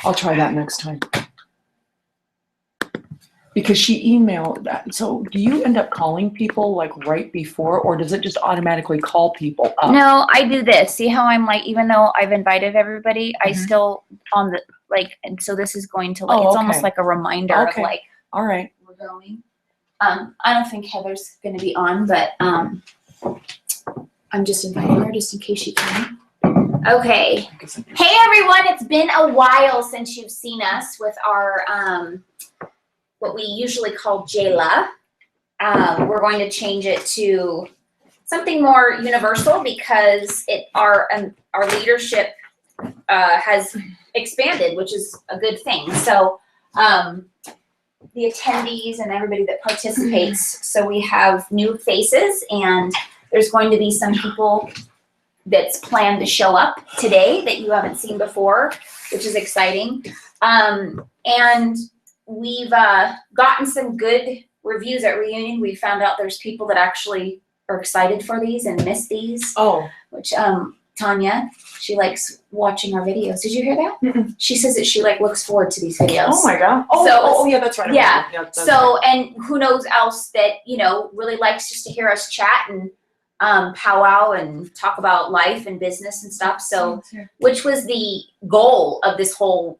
I'll try that next time. Because she emailed that. So do you end up calling people like right before, or does it just automatically call people up? No, I do this. See how I'm like, even though I've invited everybody, I still on the like, and so this is going to like, it's almost like a reminder of like, all right, we're going. I don't think Heather's going to be on, but I'm just inviting her just in case she can. Okay. Hey everyone, it's been a while since you've seen us with our what we usually call Jayla. We're going to change it to something more universal because our leadership has expanded, which is a good thing. So the attendees and everybody that participates, so we have new faces, and there's going to be some people that's planned to show up today that you haven't seen before, which is exciting. And we've gotten some good reviews at Reunion. We found out there's people that actually are excited for these and miss these. Oh. Which Tanya, she likes watching our videos. Did you hear that? Mm-mm. She says that she like looks forward to these videos. Oh my God. Oh, yeah, that's right. Yeah. That's So, right. and who knows else that, you know, really likes just to hear us chat and powwow and talk about life and business and stuff. So, which was the goal of this whole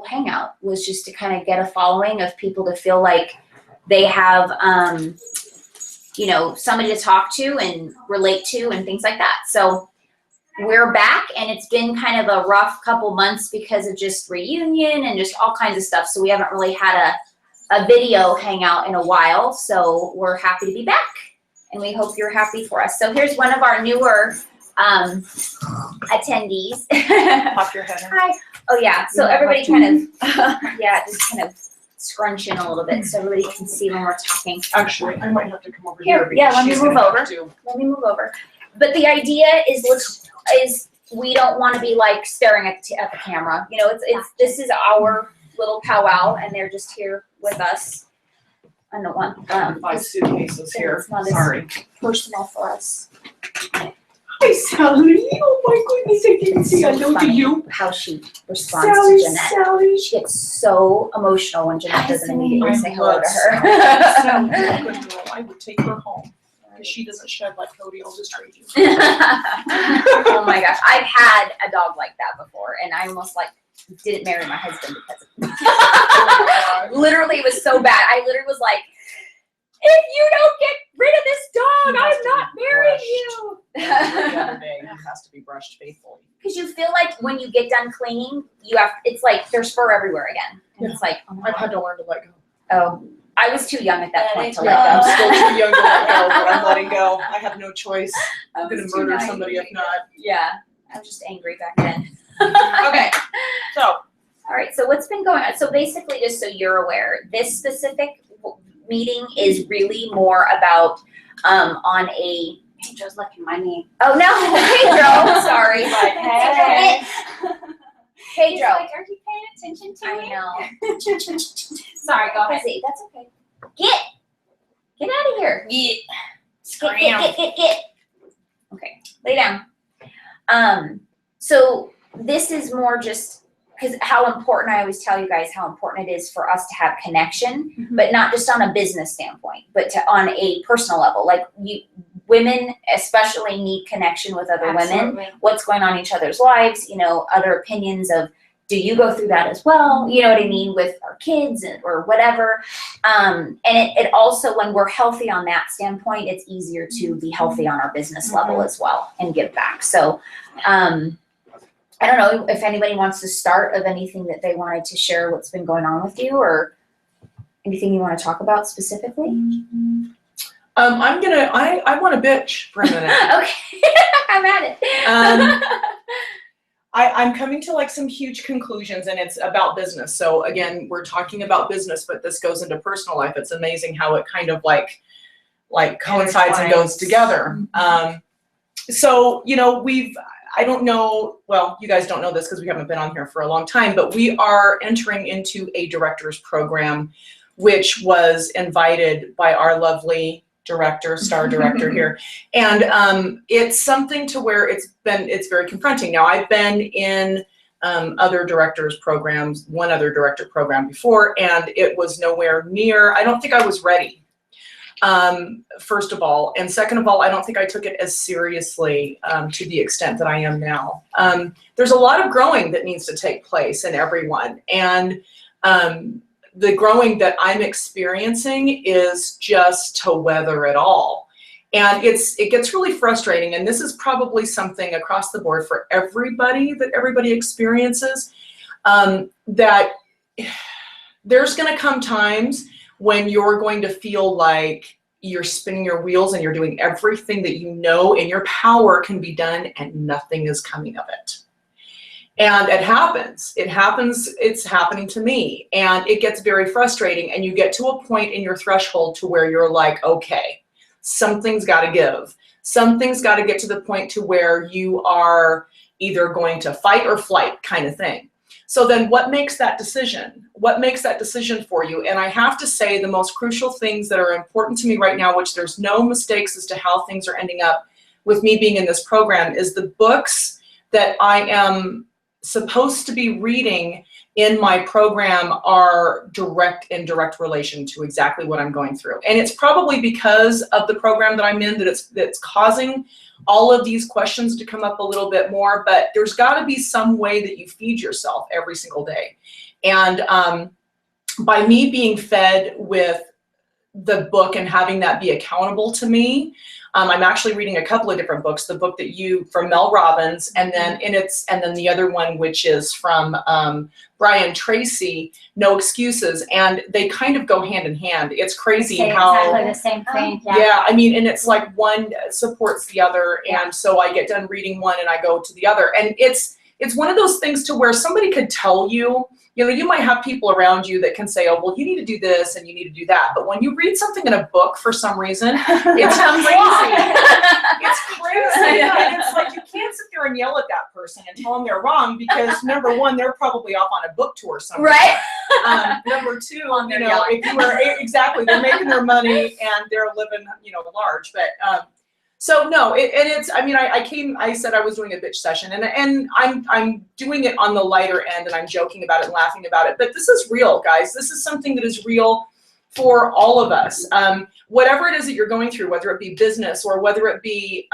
hangout, was just to kind of get a following of people to feel like they have, you know, somebody to talk to and relate to and things like that. So we're back, and it's been kind of a rough couple months because of just Reunion and just all kinds of stuff. So we haven't really had a video hangout in a while. So we're happy to be back, and we hope you're happy for us. So here's one of our newer attendees. Pop your head in. Hi. Oh yeah. So everybody kind of, yeah, just kind of scrunch in a little bit so everybody can see when we're talking. Actually, I might have to come over here. Yeah, let me move over. Let me move over. But the idea is we don't want to be like staring at the camera. You know, this is our little powwow, and they're just here with us. I don't want 5 suitcases here. It's not Sorry. personal for us. Hi, Sally. Oh my goodness, I didn't see. I know you. How she responds to Jeanette. Sally. She gets so emotional when Jeanette doesn't immediately say hello to her. Sally, good girl. I would take her home. Because she doesn't shed like Cody. I'll just trade you. Oh my gosh. I've had a dog like that before, and I almost like didn't marry my husband because of it. Literally, it was so bad. I literally was like, if you don't get rid of this dog, I'm not marrying you. Every other day, he has to be brushed faithfully. Because you feel like when you get done cleaning, it's like there's fur everywhere again. And it's like, oh my I've God. had to learn to let go. Oh, I was too young at that point to let I'm go. still too young to let go, but I'm letting go. I have no choice. I'm going to murder somebody if not. Yeah, I was just angry back then. Okay, so. All right, so what's been going on? So basically, just so you're aware, this specific meeting is really more about on a. Pedro's looking my name. Oh no, Pedro. Sorry, but hey, Pedro. Like, are you paying attention to me? I know. Sorry, go ahead. That's okay. Get out of here. Get. Get. Okay, lay down. So this is more just because how important, I always tell you guys how important it is for us to have connection, but not just on a business standpoint, but on a personal level. Like women especially need connection with other women, what's going on in each other's lives, you know, other opinions of, do you go through that as well? You know what I mean? With our kids or whatever. And it also, when we're healthy on that standpoint, it's easier to be healthy on our business level as well and give back. So, I don't know if anybody wants to start of anything that they wanted to share what's been going on with you, or anything you want to talk about specifically. I want to bitch for a minute. Okay, I'm at it. I'm coming to like some huge conclusions, and it's about business. So again, we're talking about business, but this goes into personal life. It's amazing how it kind of like coincides and goes together. So, you know, I don't know, well, you guys don't know this because we haven't been on here for a long time, but we are entering into a director's program, which was invited by our lovely director, star director here. And it's something to where it's very confronting. Now, I've been in other directors programs, one other director program before, and it was nowhere near, I don't think I was ready. First of all, and second of all, I don't think I took it as seriously to the extent that I am now. There's a lot of growing that needs to take place in everyone, and the growing that I'm experiencing is just to weather it all. And it gets really frustrating, and this is probably something across the board for everybody that everybody experiences, that there's going to come times when you're going to feel like you're spinning your wheels and you're doing everything that you know in your power can be done and nothing is coming of it. And it happens. It's happening to me. And it gets very frustrating, and you get to a point in your threshold to where you're like, okay, something's got to give. Something's got to get to the point to where you are either going to fight or flight kind of thing. So then what makes that decision? What makes that decision for you? And I have to say the most crucial things that are important to me right now, which there's no mistakes as to how things are ending up with me being in this program, is the books that I am supposed to be reading in my program are in direct relation to exactly what I'm going through. And it's probably because of the program that I'm in that's causing all of these questions to come up a little bit more, but there's got to be some way that you feed yourself every single day. And by me being fed with the book and having that be accountable to me, I'm actually reading a couple of different books. The book that from Mel Robbins, and then the other one, which is from Brian Tracy, No Excuses, and they kind of go hand in hand. It's crazy how exactly the same thing. Yeah, I mean, and it's like one supports the other, and so I get done reading one and I go to the other, and it's one of those things to where somebody could tell you. You know, you might have people around you that can say, oh, well, you need to do this and you need to do that. But when you read something in a book, for some reason, it's crazy. It's crazy. And it's like, you can't sit there and yell at that person and tell them they're wrong, because number one, they're probably off on a book tour somewhere. Right. Number two, if you are, exactly, they're making their money and they're living, large. But so no, I said I was doing a bitch session, and I'm doing it on the lighter end, and I'm joking about it and laughing about it. But this is real, guys. This is something that is real for all of us. Whatever it is that you're going through, whether it be business or whether it be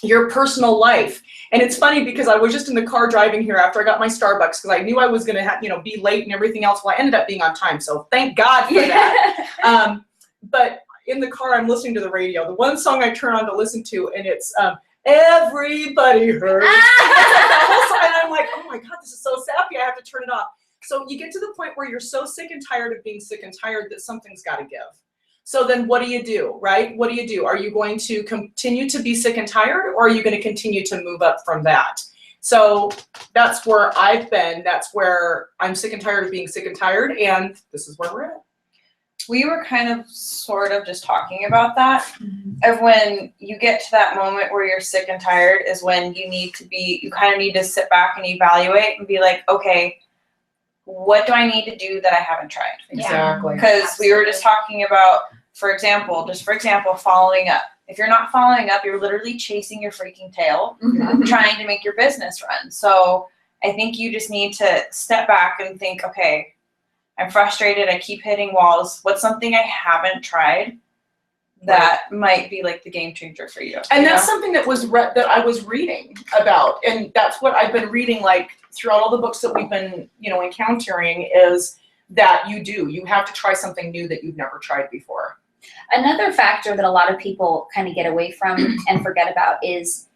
your personal life. And it's funny because I was just in the car driving here after I got my Starbucks, because I knew I was going to be late and everything else. Well, I ended up being on time, so thank God for that. But in the car, I'm listening to the radio. The one song I turn on to listen to, and it's Everybody Hurts. And I'm like, oh my God, this is so sappy, I have to turn it off. So you get to the point where you're so sick and tired of being sick and tired that something's got to give. So then what do you do, right? What do you do? Are you going to continue to be sick and tired, or are you going to continue to move up from that? So that's where I've been. That's where I'm sick and tired of being sick and tired, and this is where we're at. We were kind of sort of just talking about that, of when you get to that moment where you're sick and tired is when you kind of need to sit back and evaluate and be like, okay, what do I need to do that I haven't tried? Exactly. Because we were just talking about, for example, following up. If you're not following up, you're literally chasing your freaking tail, trying to make your business run. So I think you just need to step back and think, okay, I'm frustrated. I keep hitting walls. What's something I haven't tried that might be like the game changer for you? And that's something that I was reading about, and that's what I've been reading like throughout all the books that we've been, encountering, is that you have to try something new that you've never tried before. Another factor that a lot of people kind of get away from and forget about is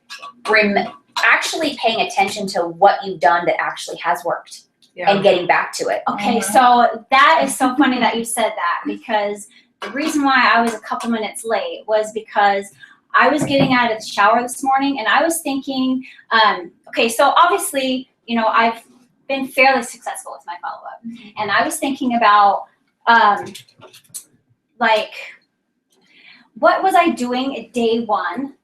actually paying attention to what you've done that actually has worked. Yeah. And getting back to it. Okay, so that is so funny that you said that, because the reason why I was a couple minutes late was because I was getting out of the shower this morning, and I was thinking, okay, so obviously, I've been fairly successful with my follow-up, and I was thinking about, what was I doing at day one,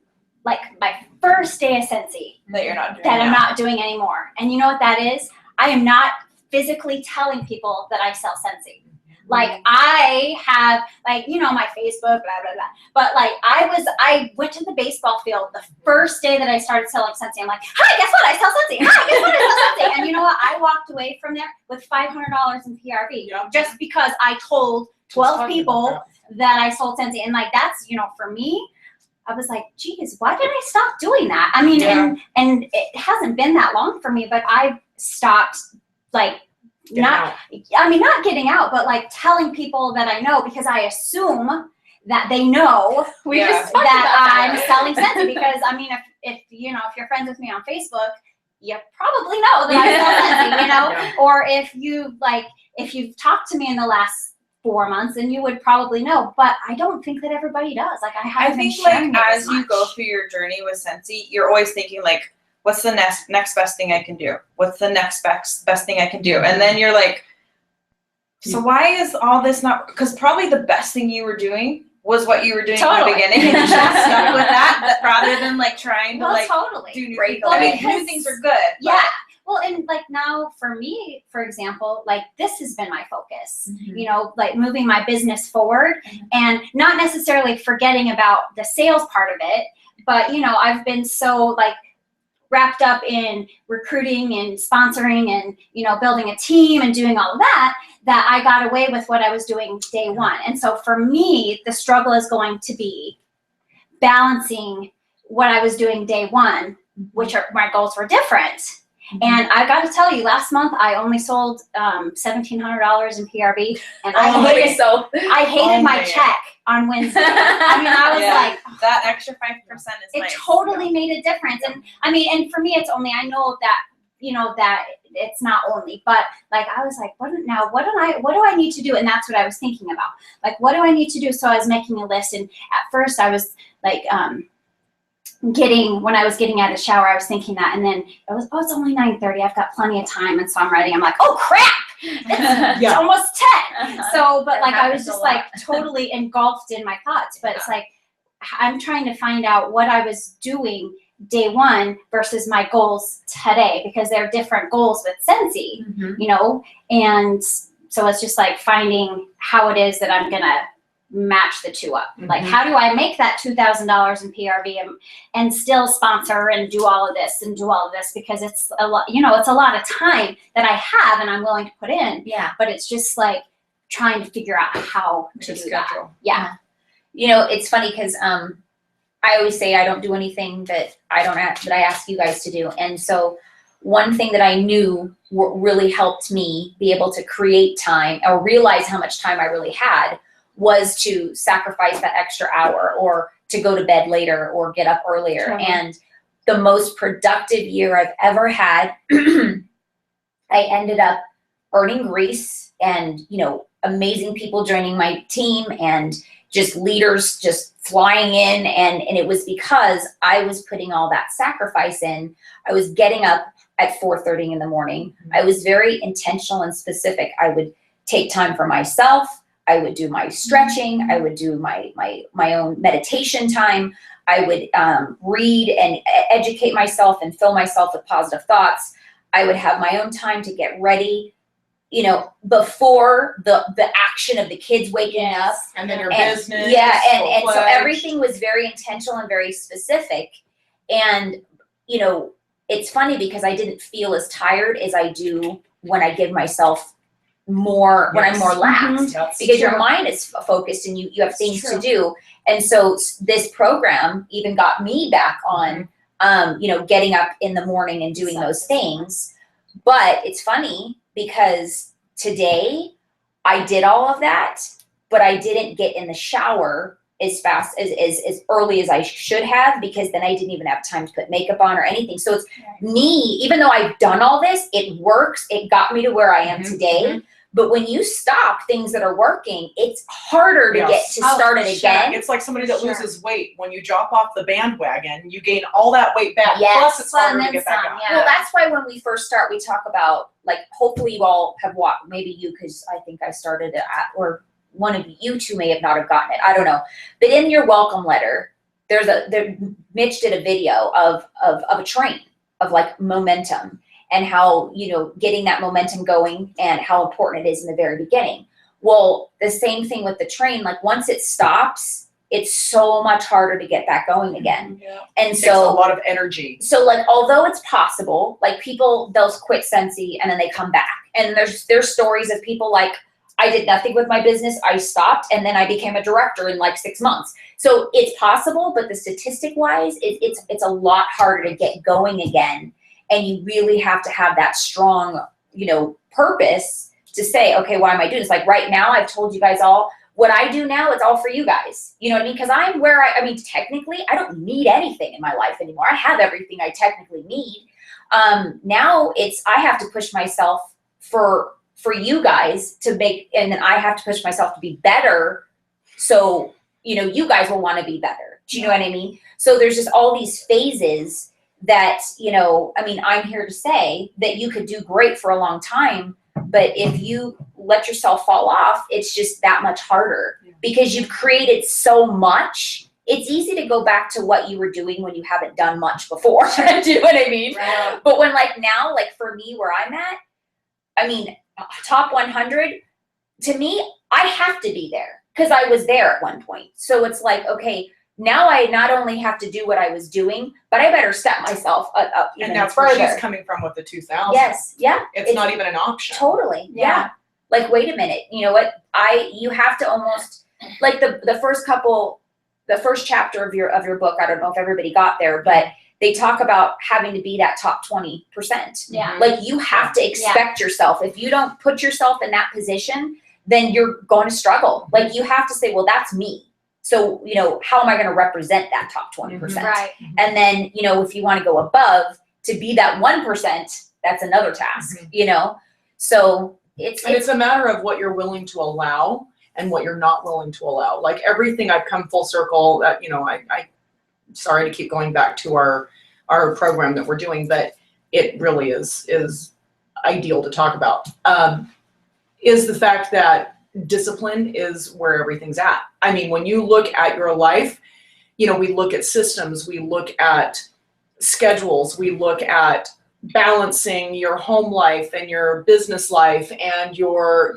like my first day of Scentsy, That you're not doing that I'm now. not doing anymore. And you know what that is? I am not physically telling people that I sell Scentsy. Like I have, my Facebook, blah, blah, blah. But I went to the baseball field the first day that I started selling Scentsy. I'm like, hi, guess what? I sell Scentsy. Hi, guess what? I sell Scentsy. And I walked away from there with $500 in PRV Yeah. just because I told 12 talking people about that I sold Scentsy. And like, that's, for me, I was like, geez, why did I stop doing that? I mean, Yeah. and it hasn't been that long for me, but I've stopped like Getting not, out. I mean, not getting out, but like telling people that I know, because I assume that they know We Yeah. just talked that about I'm selling Scentsy, because I mean, if you're friends with me on Facebook, you probably know that I sell Scentsy, Yeah. or if you've talked to me in the last 4 months, then you would probably know, but I don't think that everybody does. Like, I I haven't been think like sharing it as you much. go through your journey with Scentsy, you're always thinking like, what's the next best thing I can do? What's the next best thing I can do? And then you're like, so why is all this not? Because probably the best thing you were doing was what you were doing in Totally. the beginning, and you should have stuck with that rather than like trying to Well, like totally. do new break things. I mean, away. new things are good. but- Yeah. Well, and like now for me, for example, like this has been my focus, like moving my business forward and not necessarily forgetting about the sales part of it, but I've been so like wrapped up in recruiting and sponsoring and, building a team and doing all of that I got away with what I was doing day one. And so for me, the struggle is going to be balancing what I was doing day one, which are my goals were different. And I got to tell you, last month I only sold $1,700 in PRV, and I hated my man. check on Wednesday. I mean, I was like, that extra 5% is it nice. totally made a difference. And I mean, and for me, it's only, I know that, that it's not only, but like, I was like, what do I need to do? And that's what I was thinking about. Like, what do I need to do? So I was making a list, and at first I was like, when I was getting out of the shower, I was thinking that, and then it was, it's only 9:30. I've got plenty of time, and so I'm writing. I'm like, oh crap, it's Yeah. almost 10. So, but That like I was happens a just lot. like totally engulfed in my thoughts. But it's like I'm trying to find out what I was doing day one versus my goals today, because they're different goals with Scentsy, and so it's just like finding how it is that I'm gonna match the two up. Like, how do I make that $2,000 in PRV and still sponsor and do all of this, because it's a lot, it's a lot of time that I have and I'm willing to put in. Yeah. But it's just like trying to figure out how to do that. Yeah. It's funny because I always say I don't do anything that I ask you guys to do. And so one thing that I knew really helped me be able to create time or realize how much time I really had was to sacrifice that extra hour or to go to bed later or get up earlier. Totally. And the most productive year I've ever had, I ended up earning Greece and, amazing people joining my team and just leaders just flying in. And it was because I was putting all that sacrifice in. I was getting up at 4:30 in the morning. I was very intentional and specific. I would take time for myself. I would do my stretching. I would do my own meditation time. I would read and educate myself and fill myself with positive thoughts. I would have my own time to get ready, before the action of the kids waking up. And then your And- business. Yeah, and so full-fledged. everything was very intentional and very specific. And, it's funny because I didn't feel as tired as I do when I give myself more, when I'm more lax. That's Because your true. mind is focused and you have things true. to do. And so this program even got me back on, getting up in the morning and doing those things. But it's funny because today I did all of that, but I didn't get in the shower as fast as early as I should have, because then I didn't even have time to put makeup on or anything. So it's me, even though I've done all this, it works. It got me to where I am today. But when you stop things that are working, it's harder to get to start it again. It's like somebody that Sure. loses weight. When you drop off the bandwagon, you gain all that weight back. Yes. Plus, it's Well, harder and to then get back some, out. yeah. Well, that's why when we first start, we talk about, like, hopefully you all have watched, maybe you, because I think I started it at, or one of you two may have not have gotten it. I don't know. But in your welcome letter, Mitch did a video of a train, of like momentum and how, getting that momentum going and how important it is in the very beginning. Well, the same thing with the train, like once it stops, it's so much harder to get that going again. Yeah. And Takes a so, lot of energy. so like, although it's possible, like people, they'll quit Scentsy and then they come back. And there's stories of people like, I did nothing with my business, I stopped, and then I became a director in like 6 months. So it's possible, but the statistic wise, it's a lot harder to get going again. And you really have to have that strong, purpose to say, okay, why am I doing this? Like right now, I've told you guys all, what I do now, it's all for you guys. You know what I mean? Because I'm where technically, I don't need anything in my life anymore. I have everything I technically need. Now I have to push myself for you guys to make, and then I have to push myself to be better. So, you guys will want to be better. Do you know what I mean? So there's just all these phases that, I'm here to say that you could do great for a long time, but if you let yourself fall off, it's just that much harder because you've created so much. It's easy to go back to what you were doing when you haven't done much before. Do you know what I mean? Right. But when now, for me, where I'm at, top 100, to me, I have to be there because I was there at one point. So it's like, okay, now I not only have to do what I was doing, but I better step myself up even And that's further. where she's coming from with the 2000. Yes, yeah. It's not even an option. Totally, yeah. Like, wait a minute, you know what? You have to almost, like the first chapter of your book, I don't know if everybody got there, but they talk about having to be that top 20%. Yeah. Like you have to expect yourself. If you don't put yourself in that position, then you're going to struggle. Like you have to say, well, that's me. So, how am I going to represent that top 20%? Right. And then, if you want to go above to be that 1%, that's another task, So it's a matter of what you're willing to allow and what you're not willing to allow. Like everything, I've come full circle. I sorry to keep going back to our program that we're doing, but it really is ideal to talk about. Is the fact that discipline is where everything's at. When you look at your life, we look at systems, we look at schedules, we look at balancing your home life and your business life and your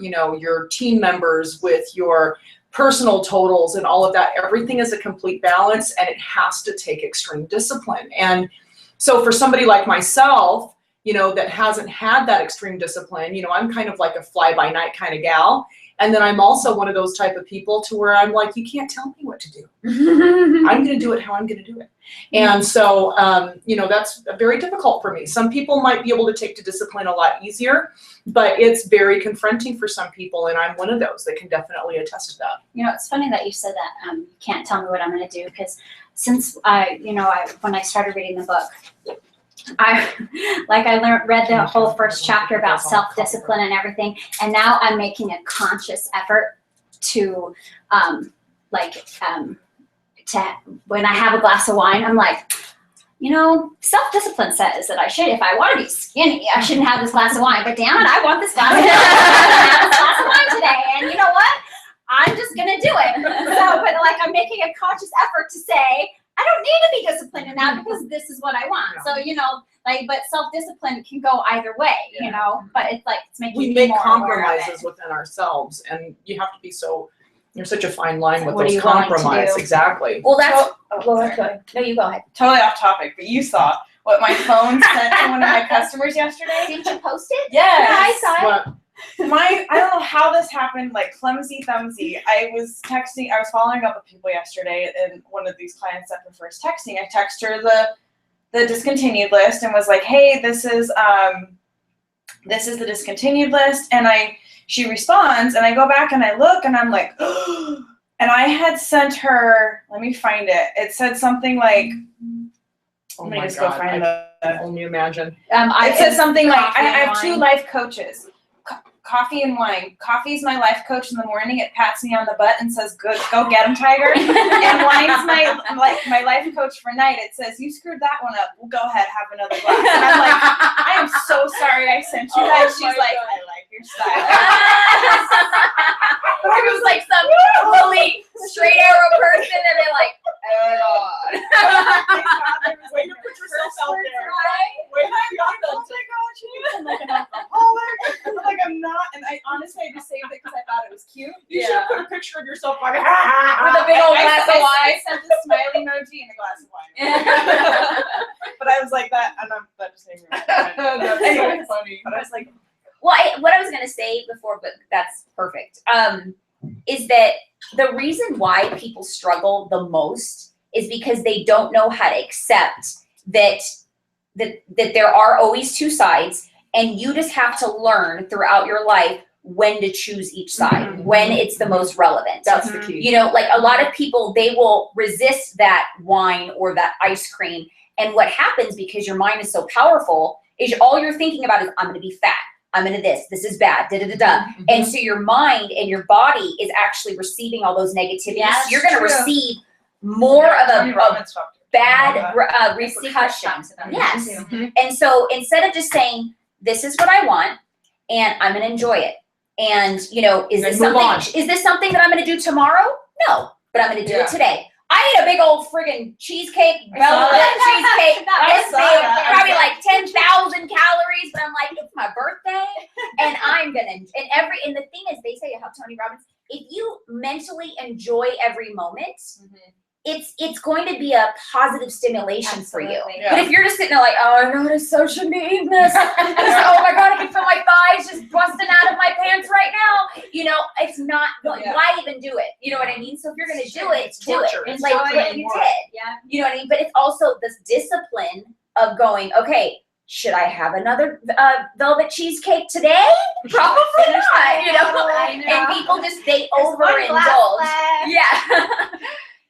team members with your personal totals and all of that. Everything is a complete balance and it has to take extreme discipline. And so for somebody like myself, that hasn't had that extreme discipline, I'm kind of like a fly by night kind of gal. And then I'm also one of those type of people to where I'm like, you can't tell me what to do. I'm going to do it how I'm going to do it. And so, that's very difficult for me. Some people might be able to take to discipline a lot easier, but it's very confronting for some people. And I'm one of those that can definitely attest to that. It's funny that you said that. You can't tell me what I'm going to do because since when I started reading the book, I read the whole first chapter about self-discipline and everything, and now I'm making a conscious effort to when I have a glass of wine, I'm like, self-discipline says that if I want to be skinny, I shouldn't have this glass of wine, but damn it, I want this glass of wine. I have this glass of wine today, and you know what? I'm just gonna do it. But I'm making a conscious effort to say, I don't need to be disciplined in that because this is what I want. Yeah. So, but self-discipline can go either way, but it's making We me make more aware of compromises it. within ourselves, and you have to be there's such a fine line with What are those you willing to compromises. do? Exactly. well, that's, Go ahead. No, you go ahead. Totally off topic, but you saw what my phone sent to one of my customers yesterday? Didn't you post it? Yes. Yeah, I saw it. But I don't know how this happened, clumsy thumbsy. I was following up with people yesterday, and one of these clients that prefers texting, I text her the discontinued list and was like, hey, this is the discontinued list, and she responds, and I go back and I look, and I'm like, and I had sent her, let me find it. It said something like, oh let me my just God, go find I only imagine. it says something like, coffee I and have 2 wine. life coaches. Coffee and wine. Coffee's my life coach in the morning. It pats me on the butt and says, "Good, go get him, Tiger." And wine's my life coach for night. It says, "You screwed that one up. Well, go ahead, have another glass." And I'm like, "I am so sorry I sent you that." She's like, God. "I like your style." It was like some fully straight arrow person, and they're like, oh God. Way to put yourself out there. Right? Way to be Oh authentic. my God, she thinks I'm like an alcoholic. I'm like, I'm not. And I honestly, I just saved it because I thought it was cute. You should have put a picture of yourself like, With a big old glass of wine. I sent a smiley emoji and a glass of wine. But I was like that, and that just made me That's so funny. But I was like, Well, what I was going to say before, but that's perfect, is that the reason why people struggle the most is because they don't know how to accept that there are always two sides, and you just have to learn throughout your life when to choose each side, when it's the most relevant. That's the key. You know, like a lot of people, they will resist that wine or that ice cream. And what happens, because your mind is so powerful, is all you're thinking about is, I'm going to be fat. I'm into this is bad, da-da-da-da. And so your mind and your body is actually receiving all those negativities. Yeah, So you're going to true. receive more of Tony a Robbins talked to me bad about that. repercussion. Yes. Mm-hmm. And so instead of just saying, this is what I want, and I'm going to enjoy it. And, you know, is this And move on. something that I'm going to do tomorrow? No, but I'm going to do it today. I ate a big old friggin' cheesecake, velvet cheesecake. It's big, probably like 10,000 calories, but I'm like, it's my birthday, and I'm gonna. And the thing is, they say about Tony Robbins, if you mentally enjoy every moment, it's going to be a positive stimulation for you. Absolutely. But if you're just sitting there like, oh, I know I so shouldn't be eating this. Oh my God, I can feel my thighs just busting out of my pants right now. You know, it's not going. Why even do it? You know what I mean? So if you're gonna do it, do torture. it. It's Like torture what you anymore. did. Yeah. You know what I mean? But it's also this discipline of going, okay, should I have another velvet cheesecake today? Probably not. You know, I know. and people just they There's one glass overindulge. left. Yeah.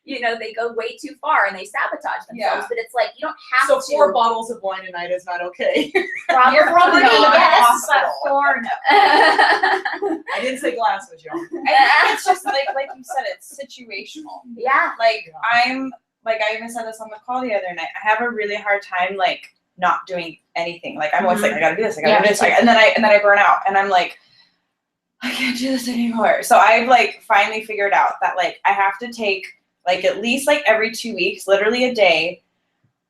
You know, they go way too far and they sabotage themselves. Yeah. But it's like you don't have So to. 4 bottles of wine a night is not okay. Probably You're probably not. not. Yes, but Hospital. 4 no. I didn't say glasses, y'all. I think it's just like you said, it's situational. Yeah. Like I'm like I even said this on the call the other night. I have a really hard time like not doing anything. Like I'm always like, I gotta do this, I gotta do this. Like, and then I burn out and I'm like, I can't do this anymore. So I've like finally figured out that like I have to take like at least like every 2 weeks, literally a day,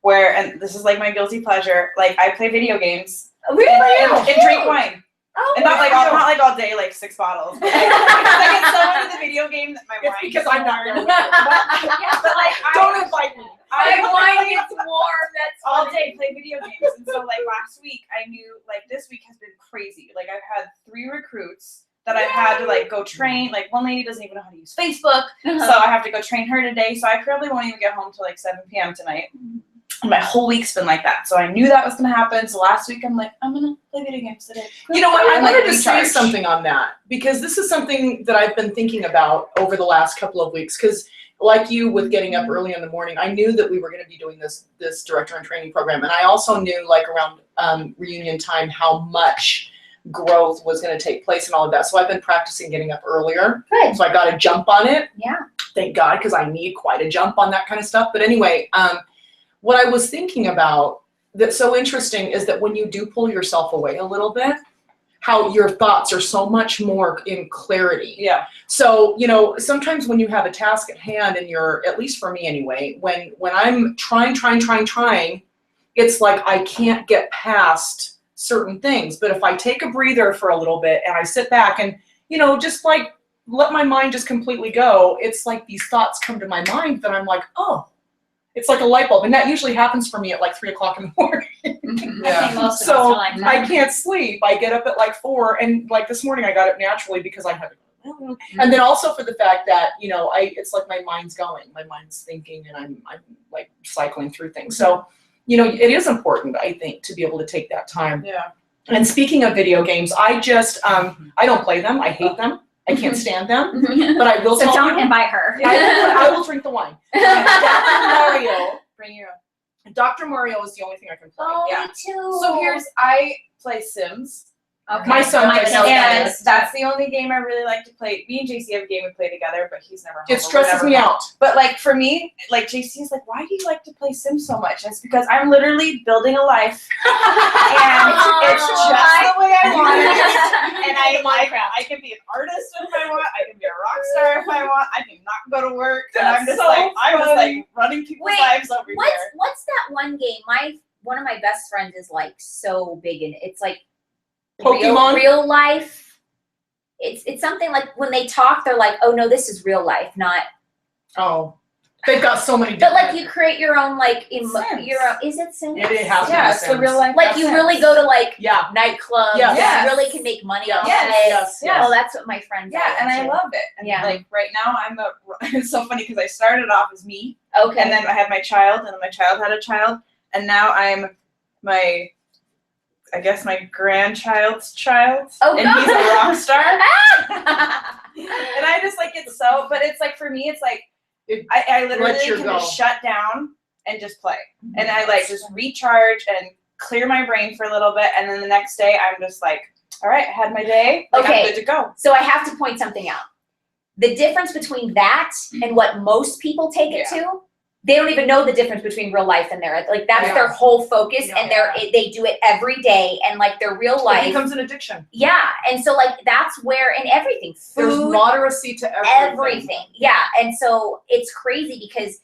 where, and this is like my guilty pleasure, like I play video games Really? and drink wine. Oh, And not like all day, like 6 bottles. But like, I get so into the video game that my It's wine because gets I'm not warm. gonna But like Don't invite me. my I wine gets warm. That's all funny. day play video games. And so like last week I knew like this week has been crazy. Like I've had 3 recruits that I've had to like go train. Like one lady doesn't even know how to use Facebook. So I have to go train her today. So I probably won't even get home till like 7 p.m. tonight. And my whole week's been like that. So I knew that was gonna happen. So last week I'm like, I'm gonna play video games today. You know what? I And, like, wanted to say recharge. something on that because this is something that I've been thinking about over the last couple of weeks. Because, like you, with getting up early in the morning, I knew that we were going to be doing this director and training program, and I also knew, like around reunion time, how much growth was going to take place and all of that. So I've been practicing getting up earlier. Good. So I got to jump on it. Yeah. Thank God, because I need quite a jump on that kind of stuff. But anyway, what I was thinking about that's so interesting is that when you do pull yourself away a little bit, how your thoughts are so much more in clarity. Yeah. So, you know, sometimes when you have a task at hand and you're, at least for me anyway, when I'm trying, it's like I can't get past certain things. But if I take a breather for a little bit and I sit back and, you know, just like let my mind just completely go, it's like these thoughts come to my mind that I'm like, oh, it's like a light bulb. And that usually happens for me at like 3 o'clock in the morning. I think most of us So are like that. I can't sleep. I get up at like 4, and like this morning I got up naturally because I had to. And then also for the fact that, you know, it's like my mind's going, my mind's thinking, and I'm like cycling through things. So, you know, it is important, I think, to be able to take that time. Yeah. And speaking of video games, I just I don't play them. I hate them. I can't stand them. But I will So tell don't you, invite her. I will drink the wine. Dr. Mario. Bring your Dr. Mario is the only thing I can play. Oh, Yeah. me too. So I play Sims. Okay. My son My plays son Sims. does. That's the only game I really like to play. Me and JC have a game we play together, but he's never home. It or we're stresses never me home. out. But like for me, like JC's like, why do you like to play Sims so much? And it's because I'm literally building a life, and it's just the way I want it. And I can be an artist if I want. I can be a rock star if I want. I can not go to work, and I'm That's just so I'm just funny. like running people's Wait, lives over here. What's that one game? One of my best friends is like so big in it. It's like Pokemon? real life. it's something like when they talk, they're like, oh no, this is real life, not. Oh, they've got so many. But like you create your own like Sense. your own. Is it Sims? It has to be Yeah, it's the Sims. real life. Like you sense. really go to like Yeah. nightclubs. Yes. You really can make money off Yes. of it. Yes. Yes. Oh, that's what my friends. Yeah, are and I into. love it. And Yeah. like right now, it's so funny because I started off as me, Okay. and then I had my child, and then my child had a child, and now I'm my grandchild's child, Oh, and he's a God. rock star. And I just like it's so, but it's like for me, it's like I literally lets you can go. just shut down and just play, and I like just recharge and clear my brain for a little bit, and then the next day I'm just like, all right, I had my day, like Okay. I'm good to go. So I have to point something out. The difference between that and what most people take it to, they don't even know the difference between real life and their like that's Yeah. their whole focus, Yeah. and they do it every day, and like their real It life. becomes an addiction. Yeah, and so like that's where in everything, There's food, moderacy to everything. Yeah, and so it's crazy because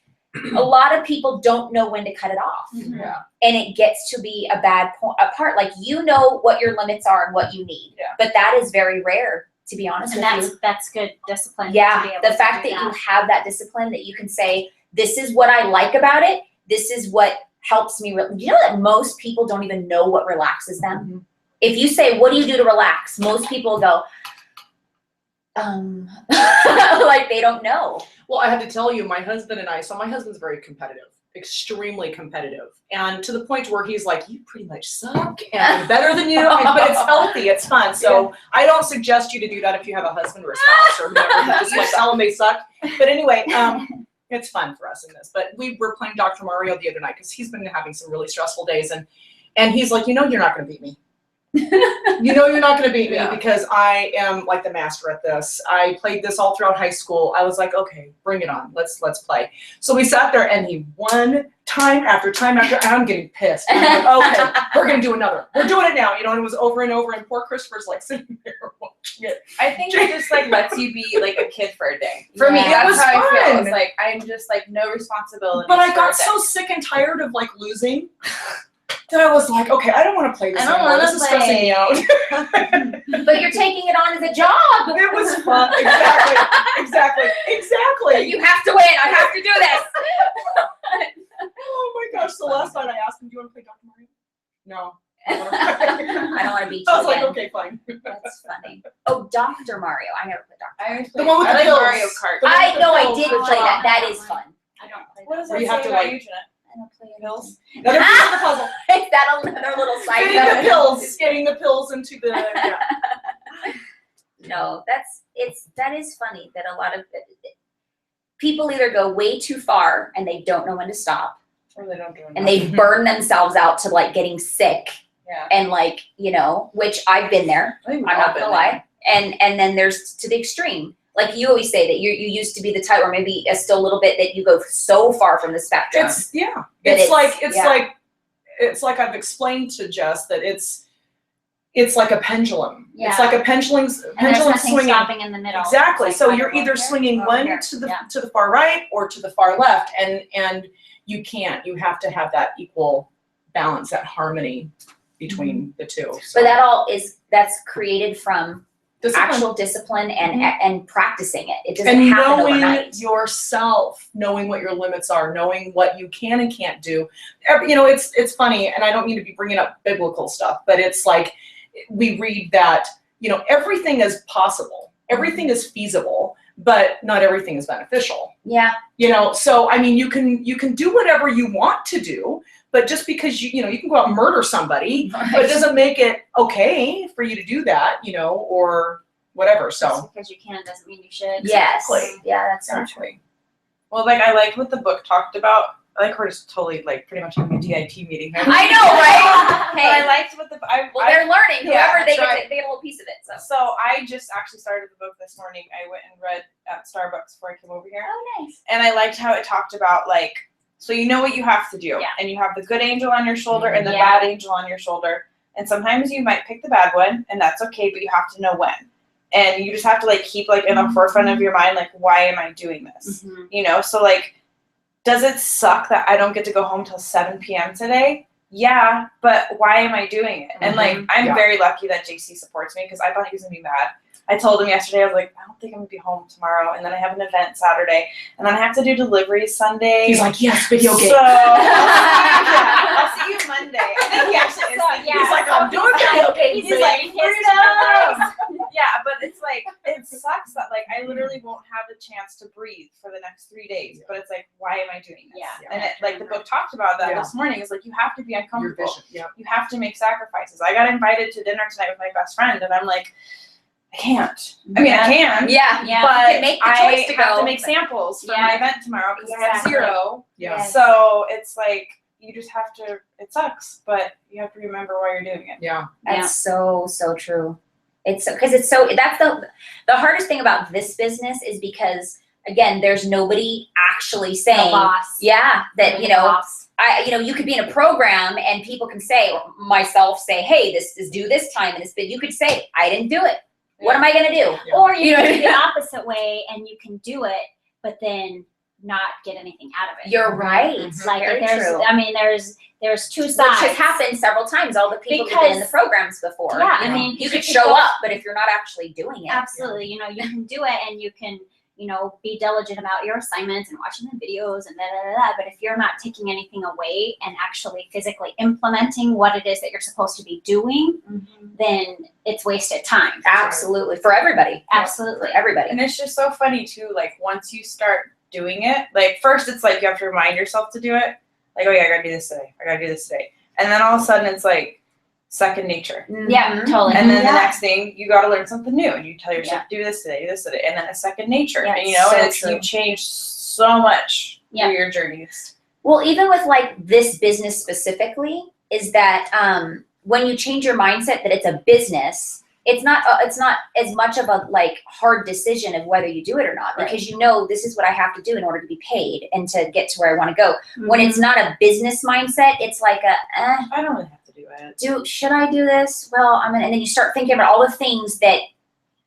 a lot of people don't know when to cut it off, Yeah. and it gets to be a bad part. Like you know what your limits are and what you need, Yeah. but that is very rare, to be honest And with you. that's good discipline. Yeah, to be able the to fact do that you have that discipline, that you can say, this is what I like about it. This is what helps me. You know that most people don't even know what relaxes them? Mm-hmm. If you say, what do you do to relax? Most people go, like they don't know. Well, I had to tell you, my husband and I, so my husband's very competitive, extremely competitive. And to the point where he's like, you pretty much suck and I'm better than you. But it's healthy, it's fun. So I don't suggest you to do that if you have a husband or a spouse or whoever. You just like tell them they suck. But anyway, it's fun for us in this. But we were playing Dr. Mario the other night because he's been having some really stressful days. And he's like, you know, you're not going to beat me. You know you're not going to beat me Yeah. because I am like the master at this. I played this all throughout high school. I was like, okay, bring it on. Let's play. So we sat there and he won time after time after. And I'm getting pissed. I'm like, okay, we're going to do another. We're doing it now. You know, and it was over and over. And poor Christopher's like sitting there watching it. I think it just like lets you be like a kid for a day. For me, it That's was how I feel. fun. It's like I'm just like no responsibility. But I got so sick and tired of like losing that I was like, okay, I don't want to play this I don't anymore. This wanna is stressing me play. out. But you're taking it on as a job. It was fun. Exactly. You have to win. I have to do this. Oh my gosh! So last night I asked him, "Do you want to play Dr. Mario?" No. I don't want to beat you I was like, again. okay, fine. That's funny. Oh, Dr. Mario. I never played Dr. I always The play, one with I the like pills. Mario Kart. The one I with the know I pills, did the play that. job. That is fun. I don't play What does Where that you have say to, about like- you, Jeanette? I don't play Pills? Another piece of the puzzle. Is that another little side Getting the note? pills. Getting the pills into the. Yeah. No, that is funny that a lot of people either go way too far and they don't know when to stop, Or they don't do enough. and they burn themselves out to like getting sick, Yeah. and like, you know, which I've been there. I think we've I'm all not been gonna there. lie. And then there's to the extreme. Like you always say that you used to be the type, or maybe still a little bit, that you go so far from the spectrum. It's yeah. That It's it's- like yeah. it's like I've explained to Jess that it's like a pendulum. Yeah. It's like a pendulum And there's pendulum nothing swinging. stopping in the middle. Exactly. It's So like you're either either here swinging or one here. to the Yeah. to the far right or to the far left, and you can't. You have to have that equal balance, that harmony between the two. So, but that's created from discipline. actual discipline and Mhm. and practicing it. It doesn't And happen knowing overnight. yourself, knowing what your limits are, knowing what you can and can't do. You know, it's funny, and I don't mean to be bringing up biblical stuff, but it's like we read that, you know, everything is possible, everything is feasible, but not everything is beneficial. Yeah. You know, so I mean, you can do whatever you want to do, but just because you know you can go out and murder somebody, but it doesn't make it okay for you to do that, you know, or whatever. Just So because you can doesn't mean you should. Yes. Exactly. Yeah, that's so true. actually, Well, like I liked what the book talked about. I like we're just totally like pretty much having a DIT meeting. Here. I know, right? But I Hey, liked what well, they're learning. yeah, Whoever they that's get, they get a little piece of it. So. So I just actually started the book this morning. I went and read at Starbucks before I came over here. Oh, nice. And I liked how it talked about like, so you know what you have to do. Yeah. And you have the good angel on your shoulder and the Yeah. bad angel on your shoulder. And sometimes you might pick the bad one, and that's okay, but you have to know when. And you just have to like keep like in the forefront of your mind, like, why am I doing this? Mm-hmm. You know, so like, does it suck that I don't get to go home till 7 p.m. today? Yeah, but why am I doing it? And like, I'm Yeah. very lucky that JC supports me because I thought he was gonna be mad. I told him yesterday, I was like, I don't think I'm gonna be home tomorrow, and then I have an event Saturday, and then I have to do deliveries Sunday. He's like, yes, video game. So I'll see you Monday. I think he actually is. He's like, I'm doing video games. He's like, freedom. Yeah, but it's like, it sucks that like I literally won't have the chance to breathe for the next 3 days. But it's like, why am I doing this? Yeah. And it, like the book talked about that Yeah. this morning. Is like you have to be Your uncomfortable. vision. Yeah. You have to make sacrifices. I got invited to dinner tonight with my best friend, and I'm like, I can't. I mean, I can. Yeah. Yeah. But You can make the I choice to have go, to make samples for Yeah. my event tomorrow because I have Exactly. 0. Yeah. Yes. So it's like you just have to. It sucks, but you have to remember why you're doing it. Yeah. That's so true. It's because it's so, that's the hardest thing about this business is because, again, there's nobody actually saying, The boss. yeah, that, The you know, boss. you could be in a program and people can say, myself say, hey, this is due this time, and you could say, I didn't do it. What am I gonna do? Yeah. Or you You know can what I do the opposite way and you can do it, but then not get anything out of it. You're right. Mhm. like Very there's true. I mean there's two Which sides. has happened several times. All the people who've been in the Because- programs before. Yeah, you I know, mean, you you could could show go- up, but if you're not actually doing it, Absolutely. You know, you can do it and you can, be diligent about your assignments and watching the videos and da. But if you're not taking anything away and actually physically implementing what it is that you're supposed to be doing, then it's wasted time. absolutely for everybody. Absolutely. For everybody. And it's just so funny too. Like once you start doing it, like first it's like you have to remind yourself to do it. Like, oh yeah, I gotta do this today. I gotta do this today. And then all of a sudden it's like second nature. Yeah, Mhm. totally. And then Yeah. the next thing, you got to learn something new, and you tell yourself, do this today, and then a second nature. Yeah, And, so and it's true. you change so much Yeah. through your journeys. Well, even with like this business specifically, is that when you change your mindset that it's a business, it's not as much of a like hard decision of whether you do it or not, Right. because this is what I have to do in order to be paid and to get to where I want to go. When Mm-hmm. it's not a business mindset, it's like I don't really have to do it. should I do this? Well, and then you start thinking about all the things that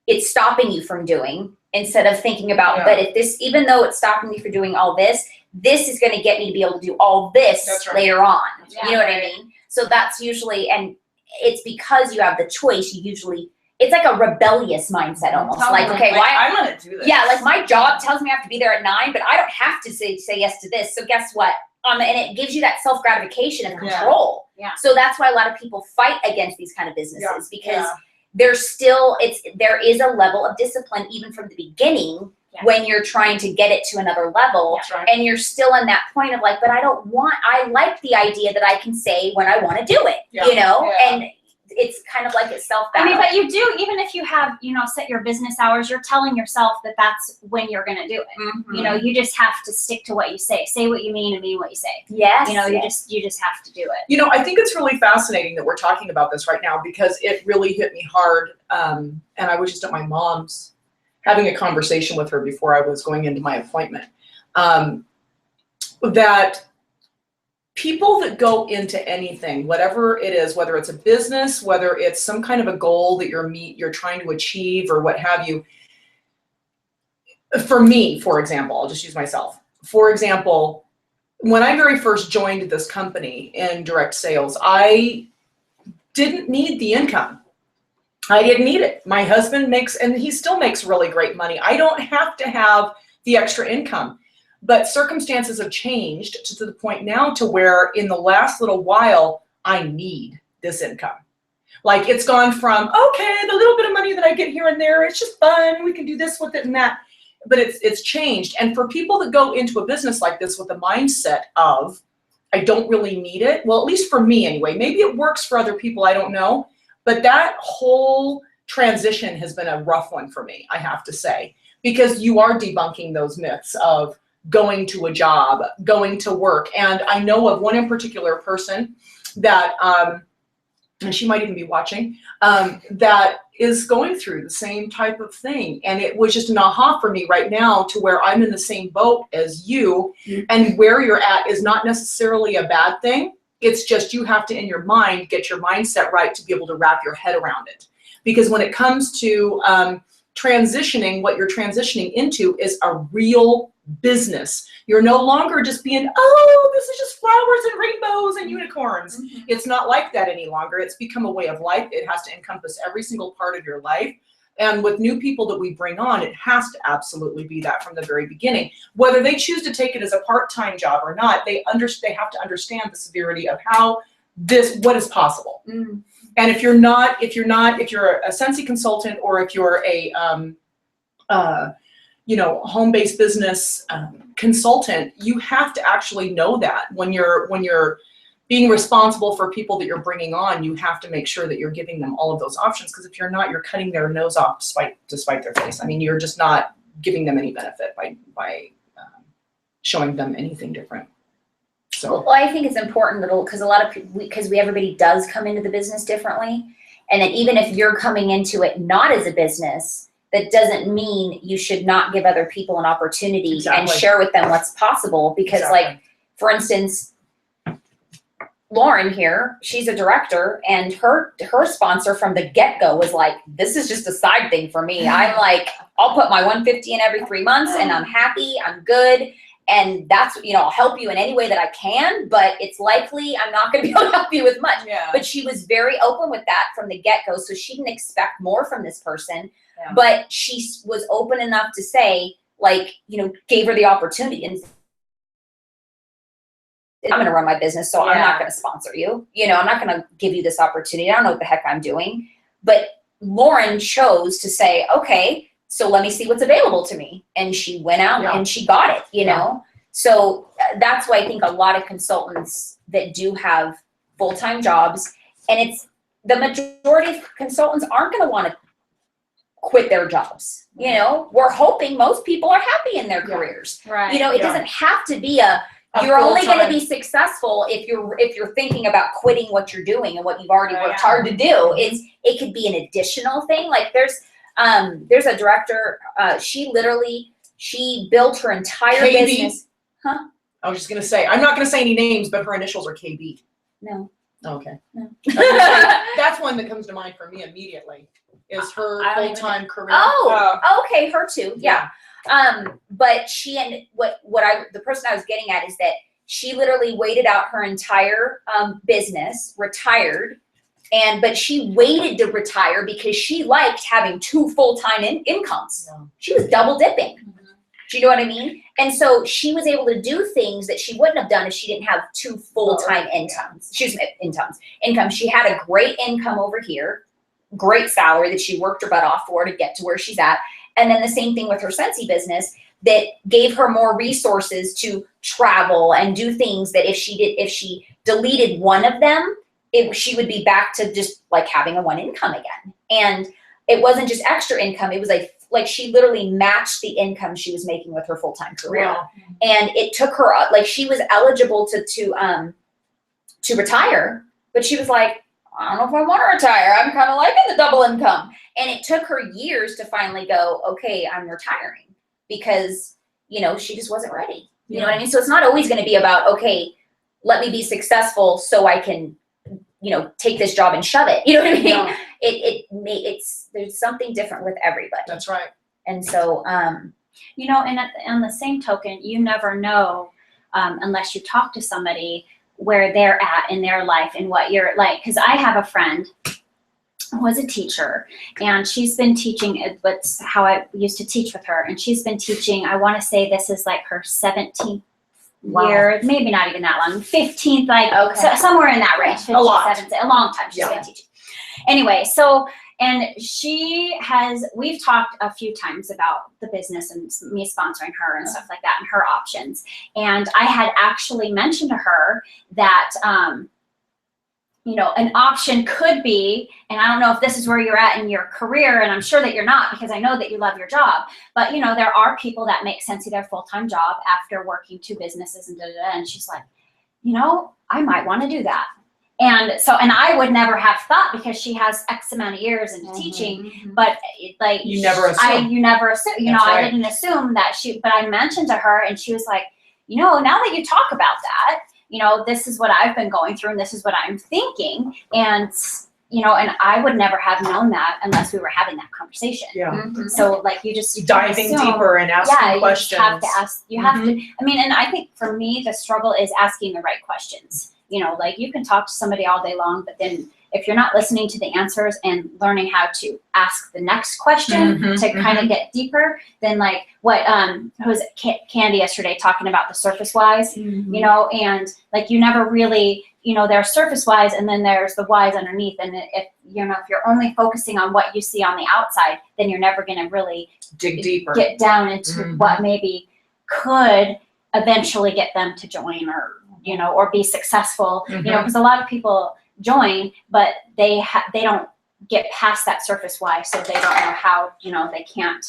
it's stopping you from doing instead of thinking about, Yeah. but if this, even though it's stopping me from doing all this is going to get me to be able to do all this That's right. later on. Yeah, You know what I right. mean? So that's usually, and it's because you have the choice, it's like a rebellious mindset almost. Like, Totally. okay, Like, why? I'm gonna do this. Yeah, like my job tells me I have to be there at 9, but I don't have to say yes to this. So guess what? And it gives you that self gratification of Yeah. control. Yeah. So that's why a lot of people fight against these kind of businesses because Yeah. there is a level of discipline even from the beginning Yeah. when you're trying to get it to another level. That's right. And you're still in that point of like, but I like the idea that I can say when I want to do it, Yeah. Yeah. Yeah. And it's kind of like it's self I mean, but you do, even if you have, set your business hours, you're telling yourself that that's when you're going to do it. You just have to stick to what you say. Say what you mean and mean what you say. Yes. You just have to do it. I think it's really fascinating that we're talking about this right now because it really hit me hard. And I was just at my mom's having a conversation with her before I was going into my appointment. That people that go into anything, whatever it is, whether it's a business, whether it's some kind of a goal that you're trying to achieve or what have you. For me, for example, I'll just use myself. For example, when I very first joined this company in direct sales, I didn't need the income. I didn't need it. My husband makes, and he still makes really great money. I don't have to have the extra income. But circumstances have changed to the point now to where in the last little while, I need this income. Like it's gone from, okay, the little bit of money that I get here and there, it's just fun. We can do this with it and that. But it's changed. And for people that go into a business like this with the mindset of, I don't really need it. Well, at least for me anyway, maybe it works for other people, I don't know. But that whole transition has been a rough one for me, I have to say, because you are debunking those myths of going to a job, going to work. And I know of one in particular person that, and she might even be watching, that is going through the same type of thing. And it was just an aha for me right now to where I'm in the same boat as you, and where you're at is not necessarily a bad thing. It's just you have to, in your mind, get your mindset right to be able to wrap your head around it. Because when it comes to transitioning, what you're transitioning into is a real business. You're no longer just being, oh, this is just flowers and rainbows and unicorns. It's not like that any longer. It's become a way of life. It has to encompass every single part of your life. And with new people that we bring on, it has to absolutely be that from the very beginning. Whether they choose to take it as a part-time job or not, they have to understand the severity of what is possible. Mm. And if you're a Sensi consultant, or if you're a home-based business consultant, you have to actually know that when you're being responsible for people that you're bringing on, you have to make sure that you're giving them all of those options. Because if you're not, you're cutting their nose off despite their face. I mean, you're just not giving them any benefit by showing them anything different. So, Well, I think it's important because a lot of people, everybody does come into the business differently, and that even if you're coming into it not as a business, that doesn't mean you should not give other people an opportunity and share with them what's possible. Because, like, for instance, Lauren here, she's a director, and her sponsor from the get-go was like, this is just a side thing for me. I'm like, I'll put my 150 in every 3 months and I'm happy, I'm good. And that's, I'll help you in any way that I can, but it's likely I'm not going to be able to help you with much. Yeah. But she was very open with that from the get-go. So she didn't expect more from this person, Yeah. but she was open enough to say, like, gave her the opportunity. And I'm going to run my business, so I'm not going to sponsor you. I'm not going to give you this opportunity. I don't know what the heck I'm doing. But Lauren chose to say, okay, so let me see what's available to me. And she went out and she got it, you know? So that's why I think a lot of consultants that do have full-time jobs, and it's the majority of consultants aren't going to want to quit their jobs. We're hoping most people are happy in their careers. Right. It doesn't have to be you're only going to be successful if you're thinking about quitting what you're doing and what you've already worked hard to do. It could be an additional thing. Like there's a director, she built her entire KB? business. Huh? I was just gonna say, I'm not gonna say any names, but her initials are KB. No. Okay. No. I was gonna say, that's one that comes to mind for me immediately. Is her I don't even full-time career? Oh, okay, her too. Yeah. But the person I was getting at is that she literally waited out her entire business, retired, but she waited to retire because she liked having 2 full-time incomes. Yeah. She was double dipping. Do you know what I mean? And so she was able to do things that she wouldn't have done if she didn't have 2 full-time incomes. She had a great income over here, great salary that she worked her butt off for to get to where she's at. And then the same thing with her Sensi business that gave her more resources to travel and do things that if she deleted one of them, she would be back to just like having a 1 income again. And it wasn't just extra income. It was like she literally matched the income she was making with her full-time career. Wow. And it took her, like, she was eligible to retire, but she was like, I don't know if I want to retire. I'm kind of liking the double income. And it took her years to finally go, okay, I'm retiring, because, she just wasn't ready. You know what I mean? So it's not always going to be about, okay, let me be successful so I can, take this job and shove it. You know what I mean? Yeah. There's something different with everybody. That's right. And so, and on the same token, you never know unless you talk to somebody where they're at in their life and what you're like. Because I have a friend who was a teacher, and she's been teaching. That's how I used to teach with her, and she's been teaching. I want to say this is like her 17th year, maybe not even that long, 15th, somewhere in that range. 15, a lot. 17, a long time she's been teaching. Anyway, and we've talked a few times about the business and me sponsoring her and stuff like that and her options. And I had actually mentioned to her that, an option could be, and I don't know if this is where you're at in your career, and I'm sure that you're not, because I know that you love your job, but there are people that make sense of their full-time job after working 2 businesses and and she's like, I might want to do that. And so, and I would never have thought, because she has X amount of years into teaching, but You never assume. You never assume, That's I right. didn't assume that but I mentioned to her, and she was like, now that you talk about that, this is what I've been going through, and this is what I'm thinking. And, and I would never have known that unless we were having that conversation. Yeah. So you just Diving deeper and asking questions. You just have to ask, and I think for me, the struggle is asking the right questions. You can talk to somebody all day long, but then if you're not listening to the answers and learning how to ask the next question Mhm, to kind of get deeper, then like what who was it, Candy yesterday talking about the surface whys, you know, and like you never really, you know, there's surface whys and then there's the whys underneath. And if you know, if you're only focusing on what you see on the outside, then you're never going to really dig deeper. get down into Mhm. what maybe could eventually get them to join, or you know, or be successful. You know, because a lot of people join, but they don't get past that surface why, so they don't know how. You know, they can't.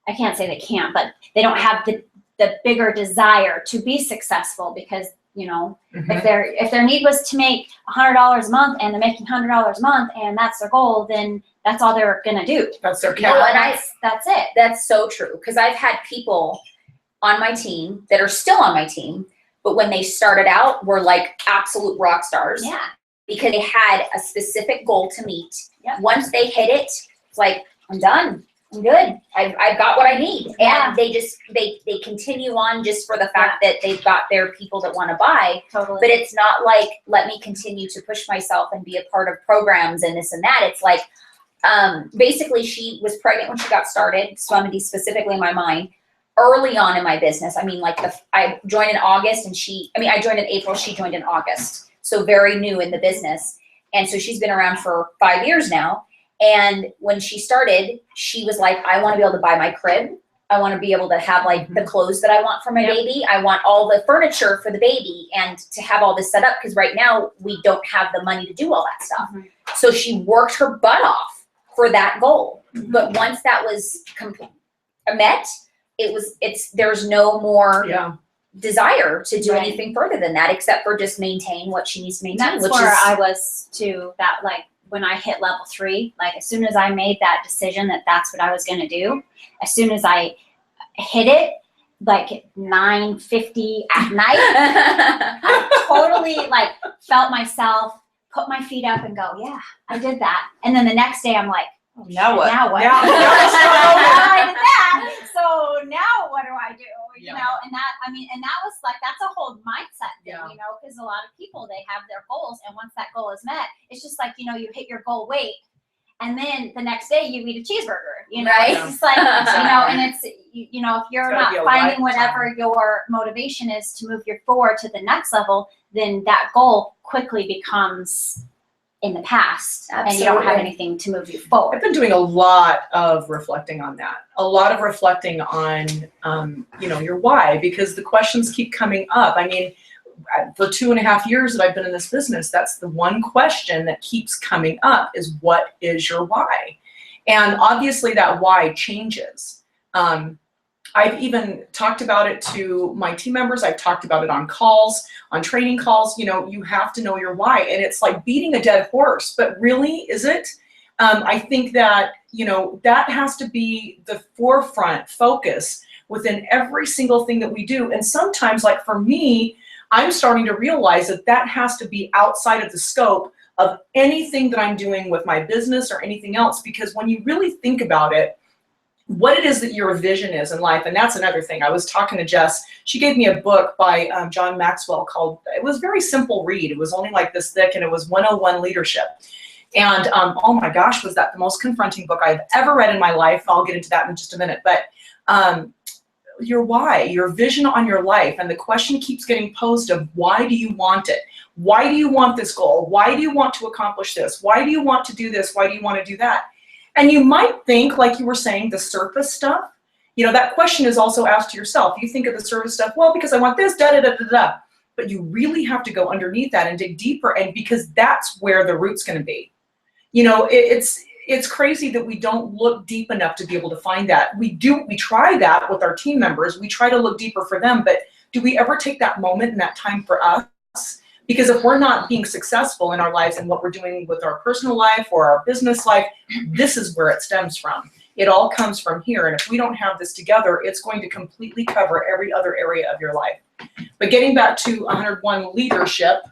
I can't say they can't, but they don't have the bigger desire to be successful because, you know, if their need was to make $100 a month and they're making $100 a month and that's their goal, then that's all they're gonna do. That's their Oh, cap. and That's it. that's so true. Because I've had people on my team that are still on my team, but when they started out were like absolute rock stars. Yeah. Because they had a specific goal to meet. Yep. Once they hit it, it's like, I'm done. I'm good. I've got what I need. Yeah. And they just, they continue on just for the fact that they've got their people that want to buy. Totally. But it's not like, let me continue to push myself and be a part of programs and this and that. It's like, basically she was pregnant when she got started, Swamity specifically in my mind, early on in my business. I mean, like I joined in August and I joined in April, she joined in August. So very new in the business. And so she's been around for 5 years now. And when she started, she was like, I want to be able to buy my crib. I want to be able to have like the clothes that I want for my baby. I want all the furniture for the baby and to have all this set up. Because right now we don't have the money to do all that stuff. So she worked her butt off for that goal. But once that was met, there's no more desire to do anything further than that, except for just maintain what she needs to maintain. That's where I was too. That like when I hit level 3, like as soon as I made that decision that that's what I was going to do, as soon as I hit it, like at 9:50 at night, I totally like felt myself put my feet up and go, yeah, I did that. And then the next day I'm like, oh, Now what? Now what? Now I did that. So now what do I do? You know, and that was like, that's a whole mindset thing, you know, because a lot of people, they have their goals. And once that goal is met, it's just like, you know, you hit your goal weight and then the next day you eat a cheeseburger, you know, it's just like, you know, and it's, you know, if you're not finding whatever your motivation is to move you forward to the next level, then that goal quickly becomes in the past. Absolutely. And you don't have anything to move you forward. I've been doing a lot of reflecting on that. A lot of reflecting on, you know, your why, because the questions keep coming up. I mean, for 2.5 years that I've been in this business, that's the one question that keeps coming up is, what is your why? And obviously that why changes. I've even talked about it to my team members. I've talked about it on calls, on training calls. You know, you have to know your why. And it's like beating a dead horse, but really, is it? I think that, you know, that has to be the forefront focus within every single thing that we do. And sometimes, like for me, I'm starting to realize that that has to be outside of the scope of anything that I'm doing with my business or anything else. Because when you really think about it, what it is that your vision is in life. And that's another thing. I was talking to Jess. She gave me a book by John Maxwell called, it was a very simple read. It was only like this thick and it was 101 Leadership. And oh my gosh, was that the most confronting book I've ever read in my life. I'll get into that in just a minute. But your why, your vision on your life. And the question keeps getting posed of, why do you want it? Why do you want this goal? Why do you want to accomplish this? Why do you want to do this? Why do you want to do that? And you might think, like you were saying, the surface stuff, you know, that question is also asked to yourself. You think of the surface stuff, well, because I want this, da, da, da, da, da. But you really have to go underneath that and dig deeper, and because that's where the root's going to be. You know, it's crazy that we don't look deep enough to be able to find that. We try that with our team members. We try to look deeper for them, but do we ever take that moment and that time for us? Because if we're not being successful in our lives and what we're doing with our personal life or our business life, this is where it stems from. It all comes from here. And if we don't have this together, it's going to completely cover every other area of your life. But getting back to 101 Leadership,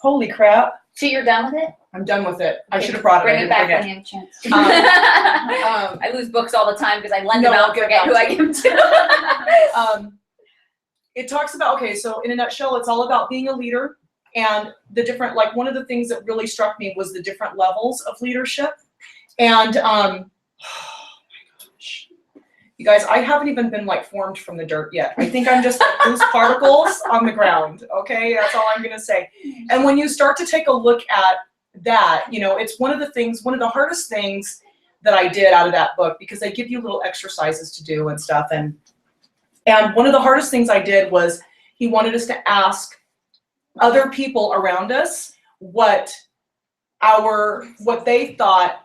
holy crap. So you're done with it? I'm done with it. I should have brought it. Bring it back when you have a chance. I lose books all the time because I lend them out and forget who I give them to. It talks about, okay, so in a nutshell, it's all about being a leader and the different, like one of the things that really struck me was the different levels of leadership. And oh my gosh, you guys, I haven't even been like formed from the dirt yet. I think I'm just like loose particles on the ground. Okay, that's all I'm gonna say. And when you start to take a look at that, you know, it's one of the hardest things that I did out of that book, because they give you little exercises to do and stuff. And one of the hardest things I did was he wanted us to ask other people around us what they thought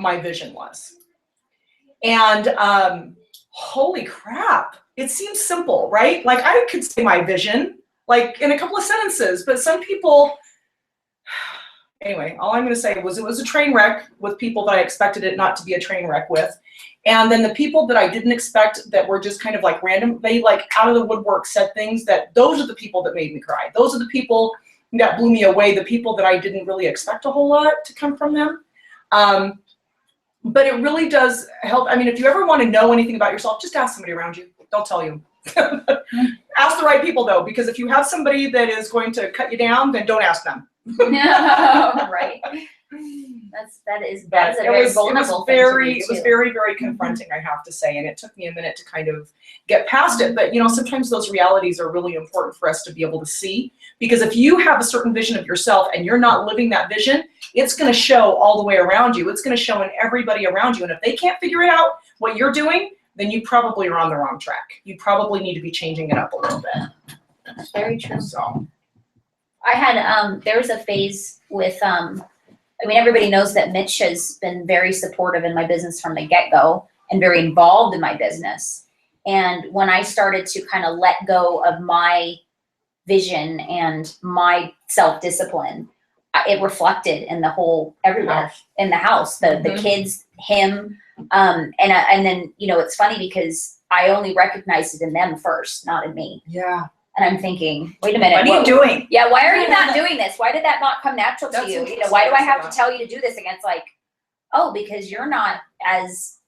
my vision was. And holy crap, it seems simple, right? Like I could say my vision like in a couple of sentences, but some people, anyway, all I'm going to say was it was a train wreck with people that I expected it not to be a train wreck with. And then the people that I didn't expect, that were just kind of like random, they like out of the woodwork said things that, those are the people that made me cry. Those are the people that blew me away, the people that I didn't really expect a whole lot to come from them. But it really does help. I mean, if you ever want to know anything about yourself, just ask somebody around you. They'll tell you. Ask the right people though, because if you have somebody that is going to cut you down, then don't ask them. Right. That is a very vulnerable thing to do, it was very, very confronting, I have to say, and it took me a minute to kind of get past it. But you know, sometimes those realities are really important for us to be able to see, because if you have a certain vision of yourself and you're not living that vision, it's going to show all the way around you. It's going to show in everybody around you. And if they can't figure it out what you're doing, then you probably are on the wrong track. You probably need to be changing it up a little bit. That's very true. So I had there was a phase with I mean, everybody knows that Mitch has been very supportive in my business from the get-go and very involved in my business. And when I started to kind of let go of my vision and my self-discipline, it reflected in the whole, everywhere in the house, the kids, him. And then, you know, it's funny because I only recognized it in them first, not in me. yeah. And I'm thinking, wait a minute. What are you doing? Yeah, why are you not doing this? Why did that not come natural to That's you? You know, interesting. why do I have to tell you to do this? Against like, oh, because you're not as,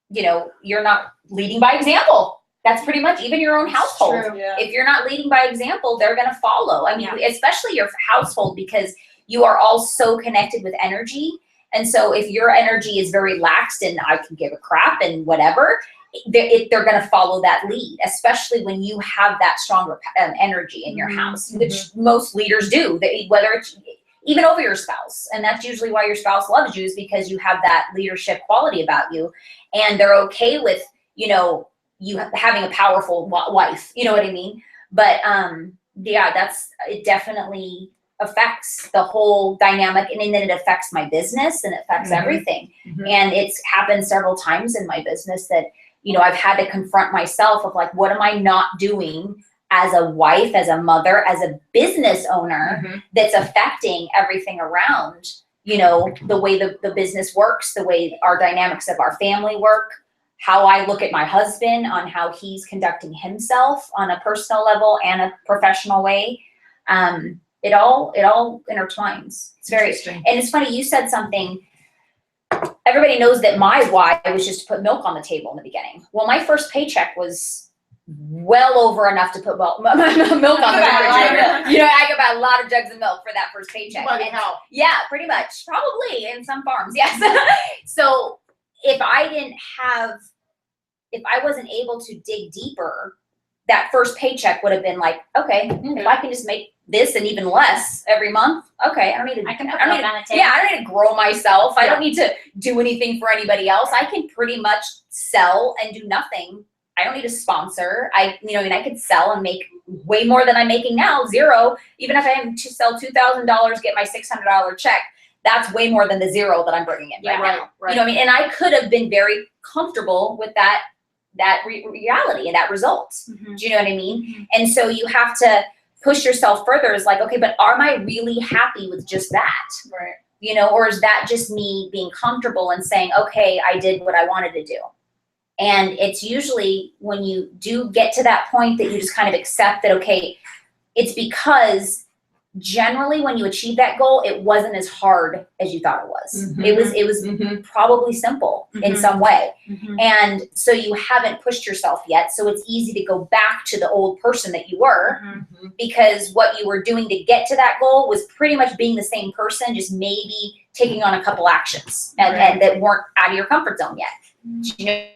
you know, you're not leading by example. That's pretty much even your own household. True. Yeah. If you're not leading by example, they're going to follow. I mean, especially your household, because you are all so connected with energy. And so if your energy is very laxed and I can give a crap and whatever, they're going to follow that lead, especially when you have that stronger energy in your house, which most leaders do, whether it's even over your spouse. And that's usually why your spouse loves you, is because you have that leadership quality about you, and they're okay with, you know, you having a powerful wife, you know what I mean? But yeah, it definitely affects the whole dynamic, and then it affects my business and it affects everything. And it's happened several times in my business that, you know, I've had to confront myself of like, what am I not doing as a wife, as a mother, as a business owner that's affecting everything around, you know, the way the business works, the way our dynamics of our family work, how I look at my husband on how he's conducting himself on a personal level and a professional way. It all intertwines. It's very interesting. And it's funny, you said something. Everybody knows that my why was just to put milk on the table in the beginning. Well, my first paycheck was well over enough to put milk on the table. You know, I could buy a lot of jugs of milk for that first paycheck. Yeah, pretty much. Probably in some farms, yes. So if I wasn't able to dig deeper, that first paycheck would have been like, okay, if I can just make this and even less every month, okay, I don't need to. I can put milk on the table. Yeah, I don't need to grow myself. I don't need to do anything for anybody else. I can pretty much sell and do nothing. I don't need a sponsor. I could sell and make way more than I'm making now, zero. Even if I had to sell $2,000, get my $600 check, that's way more than the zero that I'm bringing in right now. Right. You know what I mean? And I could have been very comfortable with that reality and that result. Do you know what I mean? And so you have to push yourself further. Is like, okay, but am I really happy with just that? Right. You know, or is that just me being comfortable and saying, okay, I did what I wanted to do? And it's usually when you do get to that point that you just kind of accept that, okay, it's because generally when you achieve that goal, it wasn't as hard as you thought it was. Mhm. It was Mhm. probably simple in some way. Mhm. And so you haven't pushed yourself yet. So it's easy to go back to the old person that you were, Mhm. because what you were doing to get to that goal was pretty much being the same person, just maybe taking on a couple actions and that weren't out of your comfort zone yet. Do you know